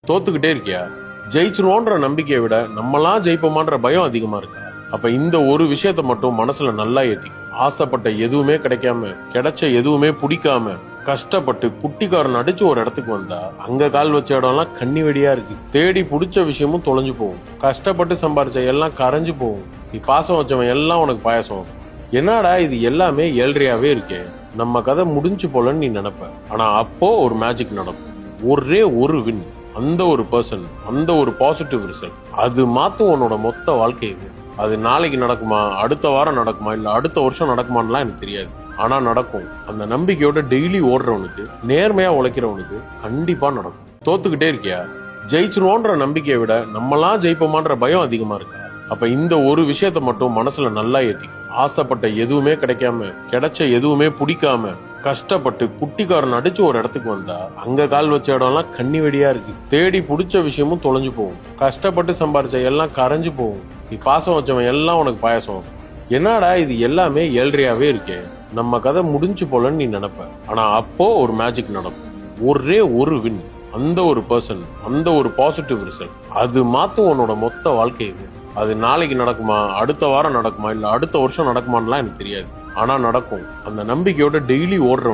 தோத்துக்கிட்டே இருக்கியா? ஜெயிச்சிருவோன்ற நம்பிக்கையை விட நம்மளாம் ஜெயிப்போமான்ற பயம் அதிகமா இருக்கா? அப்ப இந்த ஒரு விஷயத்த மட்டும் மனசுல நல்லா ஏத்தி, ஆசைப்பட்ட எதுவுமே கிடைக்காம, கிடைச்ச எதுவுமே பிடிக்காம, கஷ்டப்பட்டு குட்டிக்காரன் அடிச்சு ஒரு இடத்துக்கு வந்தா அங்க கால் வச்ச இடம்லாம் கண்ணி வெடியா இருக்கு. தேடி பிடிச்ச விஷயமும் தொலைஞ்சு போகும். கஷ்டப்பட்டு சம்பாரிச்ச எல்லாம் கரைஞ்சு போகும். நீ பாசம் வச்சவன் எல்லாம் உனக்கு பாயசம். என்னடா இது எல்லாமே ஏழ்றையாவே இருக்கே, நம்ம கதை முடிஞ்சு போலன்னு நீ நினைப்ப. ஆனா அப்போ ஒரு மேஜிக் நடக்கும். ஒரே ஒரு வின், அந்த ஒரு பர்சன், அந்த ஒரு பாசிட்டிவ் ரிசல்ட், அது மாத்தும் உன்னோட மொத்த வாழ்க்கையை. அது நாளைக்கு நடக்குமா, அடுத்த வாரம் நடக்குமா, இல்ல அடுத்த வருஷம் நடக்குமான்லாம் எனக்கு தெரியாது. ஆனா நடக்கும். அந்த நம்பிக்கையோட டெய்லி ஓடுறவனுக்கு, நேர்மையா உழைக்கிறவனுக்கு கண்டிப்பா நடக்கும். தோத்துக்கிட்டே இருக்கியா? ஜெயிச்சிருவோன்ற நம்பிக்கையை விட நம்மளாம் ஜெயிப்போமான்ற பயம் அதிகமா இருக்கா? அப்ப இந்த ஒரு விஷயத்த மட்டும் மனசுல நல்லா ஏத்தி, ஆசைப்பட்ட எதுவுமே கிடைக்காம, கிடைச்ச எதுவுமே பிடிக்காம, கஷ்டப்பட்டு குட்டிக்காரன் அடிச்சு ஒரு இடத்துக்கு வந்தா அங்க கால் வச்ச இடம்லாம் கண்ணி வெடியா இருக்கு. தேடி பிடிச்ச விஷயமும் தொலைஞ்சு போகும். கஷ்டப்பட்டு சம்பாரிச்ச எல்லாம் கரைஞ்சு போகும். நீ பாசம் வச்சவன் எல்லாம் உனக்கு பாயசம். என்னடா இது எல்லாமே ஏழ்றையாவே இருக்கே, நம்ம கதை முடிஞ்சு போலன்னு நீ நினைப்ப. ஆனா அப்போ ஒரு மேஜிக் நடக்கும். ஒரே ஒரு வின், அந்த ஒரு பர்சன், அந்த ஒரு பாசிட்டிவ் ரிசல்ட், அது மாத்தும் உன்னோட மொத்த வாழ்க்கையை. அது நாளைக்கு நடக்குமா, அடுத்த வாரம் நடக்குமா, இல்ல அடுத்த வருஷம் நடக்குமான்லாம் எனக்கு தெரியாது. ஆனா நடக்கும். அந்த நம்பிக்கையோட டெய்லி ஓடுறவன்